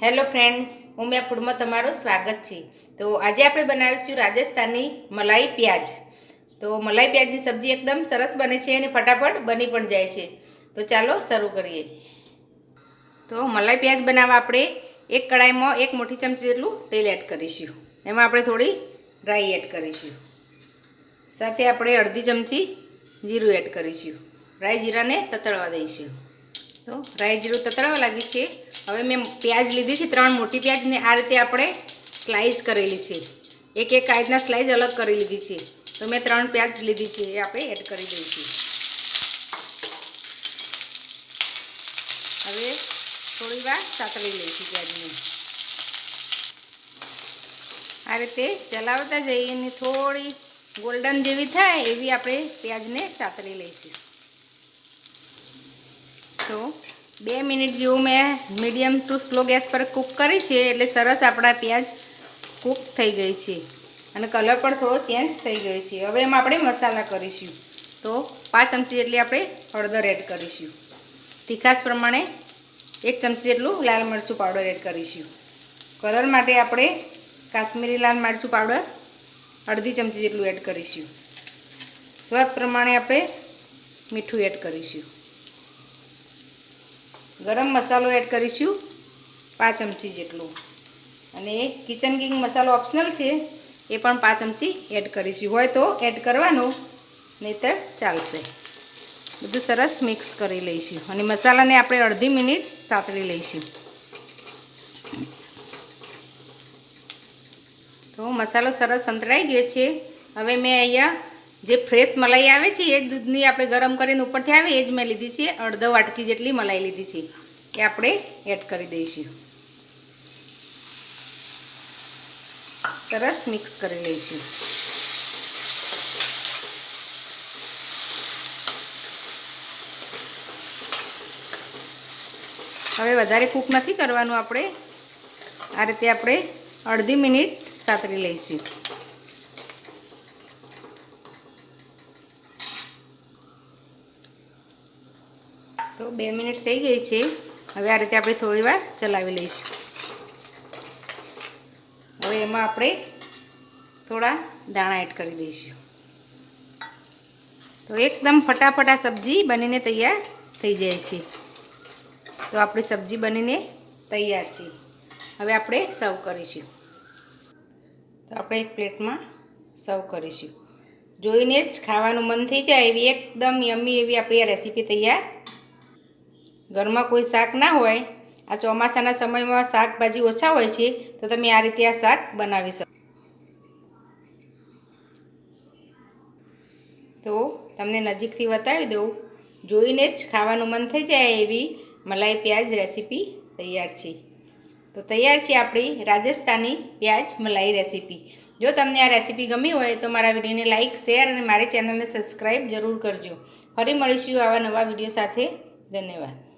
Hello friends, Umiya ફૂડમાં તમારું સ્વાગત છે। તો આજે આપણે બનાવીશું રાજસ્થાની મલાઈ પ્યાજ। તો મલાઈ પ્યાજની સબ્જી એકદમ સરસ બને છે અને ફટાફટ બની પણ જાય છે। તો ચાલો શરૂ કરીએ। તો મલાઈ પ્યાજ બનાવવા આપણે એક કડાઈમાં 1 મોટી ચમચી જેટલું તેલ એડ કરીશું। એમાં આપણે થોડી રાઈ એડ કરીશું, સાથે આપણે અડધી ચમચી જીરું એડ કરીશું। રાઈ જીરાને તતળવા દઈશું। તો રાઈ જીરું તતળવા લાગી છે। હવે મેં પ્યાજ લીધી છે 3 મોટી પ્યાજને આ રીતે આપણે સ્લાઈસ કરેલી છે। એક એક આ રીતના સ્લાઈસ અલગ કરી લીધી છે। તો મેં 3 પ્યાજ લીધી છે, એ આપણે એડ કરી દઈશું। હવે થોડી વાર સાતળી લઈશું પ્યાજને। આ રીતે ચલાવતા જઈએ અને થોડી ગોલ્ડન જેવી થાય એવી આપણે પ્યાજને સાતળી લઈશું। તો 2 મિનિટ જેવું મેં મીડિયમ ટુ સ્લો ગેસ પર કૂક કરી છે, એટલે સરસ આપણા પ્યાજ કૂક થઈ ગઈ છે અને કલર પણ થોડો ચેન્જ થઈ ગયો છે। હવે એમાં આપણે મસાલા કરીશું। તો 5 ચમચી જેટલી આપણે હળદર એડ કરીશું। તીખાશ પ્રમાણે 1 ચમચી જેટલું લાલ મરચું પાવડર એડ કરીશું। કલર માટે આપણે કાશ્મીરી લાલ મરચું પાવડર અડધી ચમચી જેટલું એડ કરીશું। સ્વાદ પ્રમાણે આપણે મીઠું એડ કરીશું। ગરમ મસાલો એડ કરીશું 5 ચમચી જેટલું, અને કિચન કિંગ મસાલો ઓપ્શનલ છે, એ પણ 5 ચમચી એડ કરીશું। હોય તો એડ કરવાનો, નહીંતર ચાલશે। બધું સરસ મિક્સ કરી લઈશું અને મસાલાને આપણે અડધી મિનિટ સાતળી લઈશું। તો મસાલો સરસ સંતળાઈ ગયો છે। હવે મેં અહીંયા જે ફ્રેશ મલાઈ આવે છે, એ જ દૂધની આપણે ગરમ કરીને ઉપરથી આવે એ જ મેં લીધી છે। અડધો વાટકી જેટલી મલાઈ લીધી છે, એ આપણે એડ કરી દઈશું। સરસ મિક્સ કરી લઈશું। હવે વધારે કૂક નથી કરવાનું, આપણે આ રીતે આપણે અડધી મિનિટ સાતળી લઈશું। તો 2 મિનિટ થઈ ગઈ છે। હવે આ રીતે આપણે થોડી વાર ચલાવી લઈશું। હવે એમાં આપણે થોડા દાણા એડ કરી દઈશું। તો એકદમ ફટાફટ આ સબ્જી બનીને તૈયાર થઈ જાય છે। તો આપણી સબ્જી બનીને તૈયાર છે। હવે આપણે સર્વ કરીશું। તો આપણે એક પ્લેટમાં સર્વ કરીશું। જોઈને જ ખાવાનું મન થઈ જાય એવી એકદમ યમ્મી એવી આપણી આ રેસીપી તૈયાર। ઘરમાં કોઈ શાક ના હોય, આ ચોમાસાના સમયમાં શાકભાજી ઓછા હોય છે, તો તમે આ રીતે આ શાક બનાવી શકો। તો તમને નજીકથી બતાવી દઉં, જોઈને જ ખાવાનું મન થઈ જાય એવી મલાઈ પ્યાજ રેસીપી તૈયાર છે। તો તૈયાર છે આપણી રાજસ્થાની પ્યાજ મલાઈ રેસીપી। જો તમને આ રેસીપી ગમી હોય તો મારા વિડીયોને લાઇક, શેર અને મારી ચેનલને સબસ્ક્રાઈબ જરૂર કરજો। ફરી મળીશું આવા નવા વિડીયો સાથે। ધન્યવાદ।